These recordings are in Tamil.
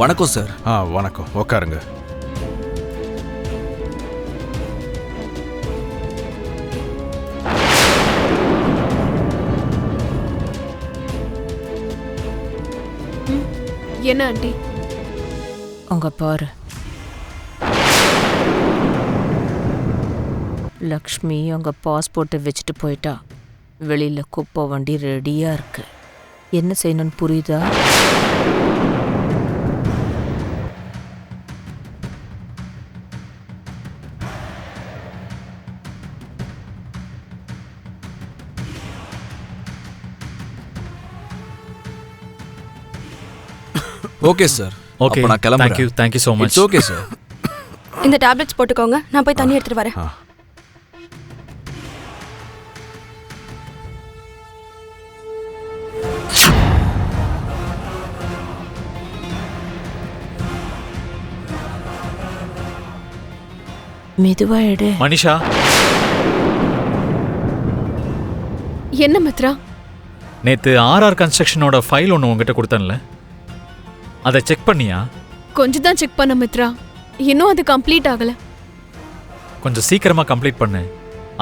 வணக்கம் சார். வணக்கம். உட்காருங்க. என்ன ஆண்டி? அங்க பாரு, லக்ஷ்மி அங்க பாஸ்போர்ட்டை வச்சுட்டு போயிட்டா. வெளியில குப்பை வண்டி ரெடியா இருக்கு. என்ன செய்யணும்னு புரியுதா? Okay sir. ஓகே, நான் கிளம்புறேன். Thank you so much. Okay sir. இந்த டேப்லெட்ஸ் போட்டுக்கோங்க, நான் போய் தண்ணி எடுத்துட்டு வரேன். மெதுவா எடு. மனிஷா, என்ன மித்ரா? நேத்து ஆர்ஆர் கன்ஸ்ட்ரக்ஷனோட ஃபைல் ஒன்று உங்ககிட்ட கொடுத்தேன்ல, அதை செக் பண்ணியா? கொஞ்சம் தான் செக் பண்ண மித்ரா, இன்னும் அது கம்ப்ளீட் ஆகல. கொஞ்சம் சீக்கிரமா கம்ப்ளீட் பண்ணு.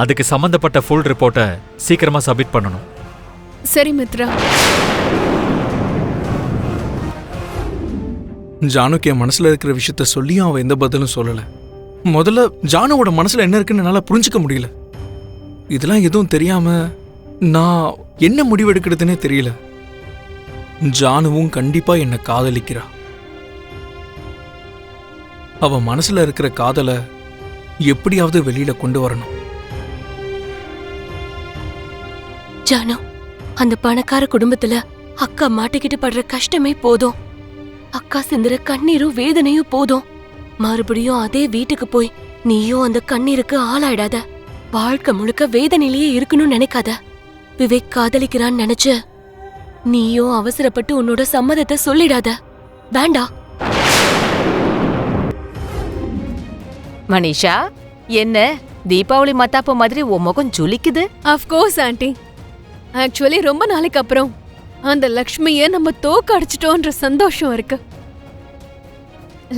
அதுக்கு சம்பந்தப்பட்ட ஃபுல் ரிப்போர்ட்டை சீக்கிரமா சப்மிட் பண்ணணும். சரி மித்ரா. ஜானுக்கு என் மனசுல இருக்கிற விஷயத்த சொல்லியும் அவன் எந்த பதிலும் சொல்லல. முதல்ல ஜானுவோட மனசுல என்ன இருக்குன்னு என்னால புரிஞ்சுக்க முடியல. இதெல்லாம் எதுவும் தெரியாம நான் என்ன முடிவெடுக்கிறதுனே தெரியல. ஜானுவும் கண்டிப்பா என்ன காதலிக்கிறா. அவ மனசுல இருக்கிற காதலை எப்படியாவது வெளியில கொண்டு வரணும். ஜானு, அந்த பணக்கார குடும்பத்துல அக்கா மாட்டிக்கிட்டு படுற கஷ்டமே போதும். அக்கா சிந்துற கண்ணீரும் வேதனையும் போதும். மறுபடியும் அதே வீட்டுக்கு போய் நீயும் அந்த கண்ணீருக்கு ஆளாயிடாத. வாழ்க்கை முழுக்க வேதனையிலேயே இருக்கணும்னு நினைக்காத. விவேக் காதலிக்கிறான்னு நினைச்சு நீயும் அவசரப்பட்டு உன்னோட சம்மதத்தை சொல்லிடாத. வேண்டாம். மனிஷா, என்ன தீபாவளி மத்தாப்பு மாதிரி உன் முகம் ஜொலிக்குது? Of course aunty. ஆக்சுவலி ரொம்ப நாளைக்கு அப்புறம் அந்த லக்ஷ்மிய நம்ம தோக்க அடிச்சிட்டோன்ற சந்தோஷம் இருக்கு.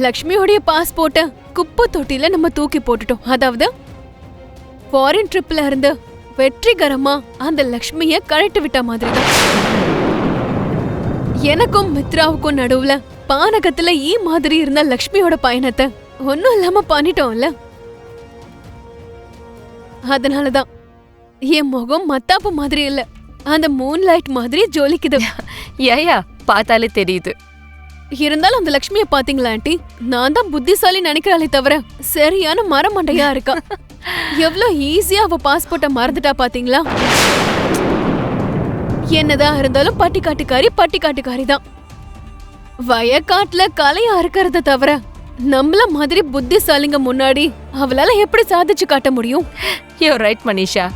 லக்ஷ்மியோடைய பாஸ்போர்ட்டை குப்பை தொட்டில நம்ம தூக்கி போட்டுட்டோம். அதாவது ஃபாரின் ட்ரிப்ல இருந்து வெற்றிகரமா அந்த லக்ஷ்மிய கழட்டி விட்ட மாதிரி தான். எனக்கும் மித்ராவுக்கும் நடுவுல பானகத்துல மாதிரி இருந்த லக்ஷ்மியோட பயணத்தை ஒன்னும் இல்லாம பண்ணிட்டோம்ல. அதனாலதான் என் முகம் மத்தாப்பு மாதிரி இல்ல, அந்த மூன் லைட் மாதிரி ஜொலிக்குது. ஏயா, பார்த்தாலே தெரியுது. இருந்தாலும் அந்த லக்ஷ்மிய பாத்தீங்களா ஆண்டி? நான் தான் புத்திசாலி நினைக்கிறாளே தவிர சரியான மரமண்டையா இருக்கா. எவ்வளவு ஈஸியா அவ பாஸ்போர்ட்டை மறந்துட்டா பாத்தீங்களா? என்னதான் இருந்தாலும் பட்டிக்காட்டுக்காரி தான். வயக்காட்டுல கலையா இருக்கிறத தவிர நம்மள மாதிரி புத்திசாலிங்க முன்னாடி அவளால எப்படி சாதிச்சு காட்ட முடியும்? You right Manisha.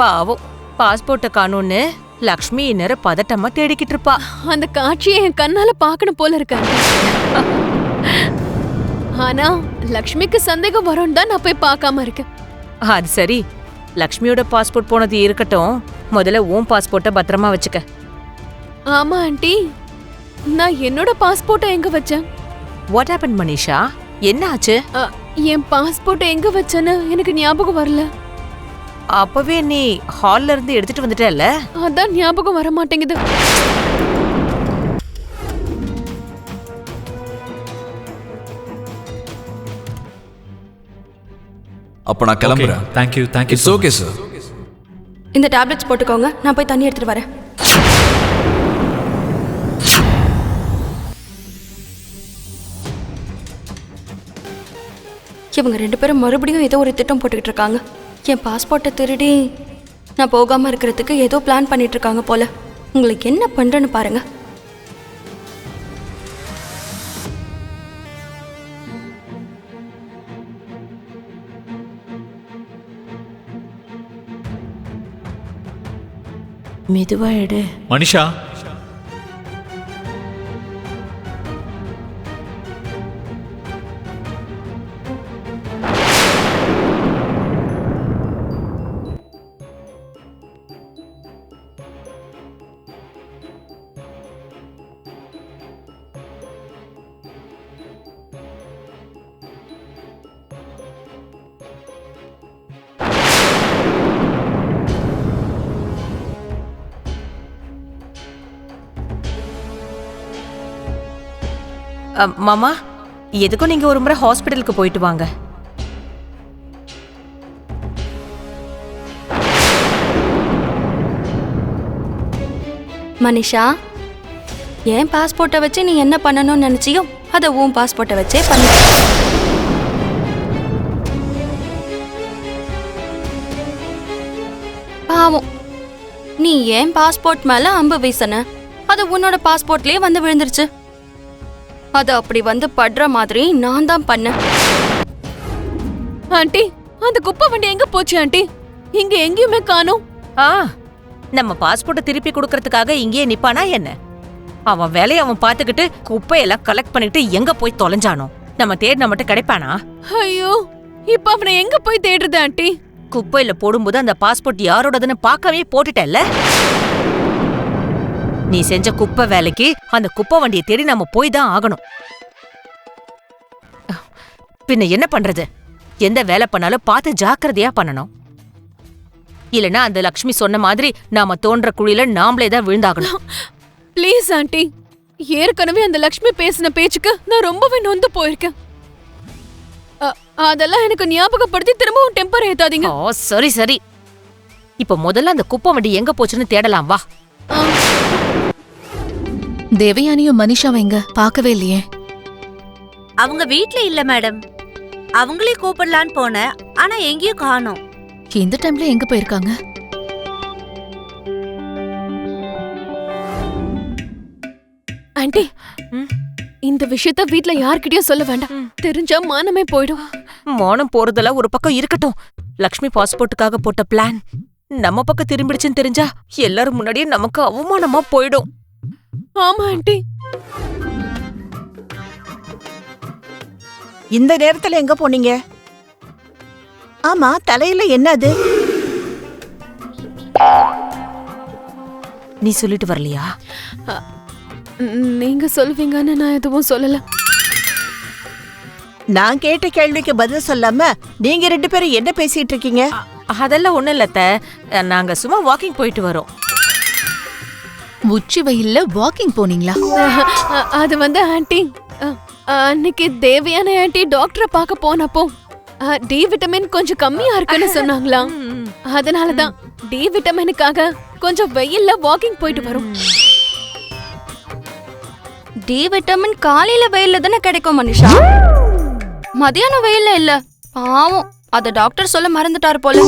பாவம், பாஸ்போர்ட்டை காணோன்னு லக்ஷ்மி நேர பதட்டமா தேடிக்கிட்டு இருப்பா. அந்த காட்சியை என் கண்ணால பாக்கணும் போல இருக்காங்க. ஆனா லக்ஷ்மிக்கு சந்தேகம் வரும்னு தான் நான் போய் பார்க்காம இருக்கேன். அது சரி, லக்ஷ்மியோட பாஸ்போர்ட் போனது இருக்கட்டும், முதல்ல உன் பாஸ்போர்ட்டை பத்திரமா வச்சுக்க. ஆமா ஆண்டி, நான் என்னோட பாஸ்போர்ட்டை எங்க வச்சேன்? What happen Manisha? என்ன ஆச்சு? என் பாஸ்போர்ட்டை எங்க வச்சேன்னு எனக்கு ஞாபகம் வரல. அப்பவே நீ ஹால்ல இருந்து எடுத்துட்டு வந்துட்டல? அதான் ஞாபகம் வர மாட்டேங்குது. அப்ப நான் கிளம்புறேன். Thank you it's okay sir. இந்த டேப்லெட்ஸ் போட்டுக்கோங்க, நான் போய் தண்ணி எடுத்துட்டு வரேன். இவங்க 2 பேரும் மறுபடியும் ஏதோ ஒரு திட்டம் போட்டுக்கிட்டு இருக்காங்க. என் பாஸ்போர்ட்டை திருடி நான் போகாம இருக்கிறதுக்கு ஏதோ பிளான் பண்ணிட்டு இருக்காங்க போல. உங்களுக்கு என்ன பண்றேன்னு பாருங்க. மெதுவா எடு. மனிஷா, மாமா எதுக்கும் நீங்க ஒரு முறை ஹாஸ்பிட்டலுக்கு போயிட்டு வாங்க. மனிஷா, என் பாஸ்போர்ட்டை வச்சு நீ என்ன பண்ணணும்னு நினைச்சியோ அதை உன் பாஸ்போர்ட்டை வச்சே பண்ணு. பாவம், நீ ஏன் பாஸ்போர்ட் மேல அம்பு வீசன, அது உன்னோட பாஸ்போர்ட்லயே வந்து விழுந்துருச்சு. அது அப்படி வந்து படுற மாதிரி நான் தான் பண்ணேன். ஆண்டி, அந்த குப்பை வண்டி எங்க போச்சு ஆண்டி? இங்க எங்கேயுமே காணோம். நம்ம பாஸ்போர்ட்டை திருப்பி கொடுக்கறதுக்காக இங்கேயே நிப்பானா என்ன? அவன் வேலையை அவன் பார்த்துக்கிட்டு குப்பையெல்லாம் கலெக்ட் பண்ணிட்டு எங்க போய் தொலைஞ்சானோ? நம்ம தேடின மட்டும் கிடைப்பானா? ஐயோ, இப்ப அவனை எங்க போய் தேடுறது ஆண்டி? குப்பையில போடும்போது அந்த பாஸ்போர்ட் யாரோடதுன்னு பார்க்கவே போட்டுட்டல்ல. நீ செஞ்ச குப்பை வேலைக்கு அந்த குப்பை வண்டியை தேடி நம்ம போய் தான் ஆகணும். பின்ன என்ன பண்றது? எந்த வேலை பண்ணாலும் பார்த்து ஜாக்கிரதையா பண்ணணும். இல்லனா அந்த லக்ஷ்மி சொன்ன மாதிரி நாம தோன்ற குழியில நாமளே தான் விழுந்தாகணும். ப்ளீஸ் ஆண்டி, ஏற்கனவே அந்த லக்ஷ்மி பேசின பேச்சுக்கு நான் ரொம்பவே நொந்து போயிருக்கேன். அதெல்லாம் எனக்கு ஞாபகப்படுத்தி திரும்பவும் டெம்பர் ஏத்தாதீங்க. சரி சரி, இப்ப முதல்ல அந்த குப்பை வண்டி எங்க போச்சுன்னு தேடலாம் வா. தேவயானியும் மனிஷாவும் எங்க பார்க்கவே இல்லையே. அவங்க வீட்ல இல்ல மேடம். அவங்களே கூப்பிடலான்னு போனேன், ஆனா எங்கேயும் காணோம். இந்த டைம்ல எங்க போயிருக்காங்க? ஆண்டி, இந்த விஷயத்த வீட்ல யார்கிட்டயும் சொல்ல வேண்டாம். தெரிஞ்சா மானமே போயிடும். மானம் போறதெல்லாம் ஒரு பக்கம் இருக்கட்டும். லக்ஷ்மி பாஸ்போர்ட்டுக்காக போட்ட பிளான் நம்ம பக்கம் திரும்பிடுச்சுன்னு தெரிஞ்சா எல்லாரும் முன்னாடியே நமக்கு அவமானமா போயிடும். ஆமா ஆண்டி. இந்த நேரத்துல எங்க போனீங்க? ஆமா, தலையில என்னது? நீ சொல்லிட்டு வரலையா? நீங்க சொல்வீங்கன்னு நான் எதுவும் சொல்லல. நான் கேட்ட கேள்விக்கு பதில் சொல்லாம நீங்க 2 பேரும் என்ன பேசிட்டு இருக்கீங்க? அதெல்லாம் ஒண்ணும் இல்ல அத்தை. நாங்க சும்மா வாக்கிங் போயிட்டு வரோம். உச்சி வெயில்ல வாக்கிங் போனீங்களா? அது வந்து ஆண்டி, அன்னைக்கு தேவயான ஆண்டி டாக்டரை பார்க்க போனப்போ டி விட்டமின் கொஞ்சம் கம்மியா இருக்குன்னு சொன்னாங்களாம். அதனாலதான் டி விட்டமினுக்காக கொஞ்சம் வெயில்ல வாக்கிங் போயிட்டு வரோம். டி விட்டமின் காலையில வெயில்ல தானே கிடைக்கும் மனிஷா, மதியானம் வெயில்ல இல்ல. பாவம், அத டாக்டர் சொல்ல மறந்துட்டாரு போல.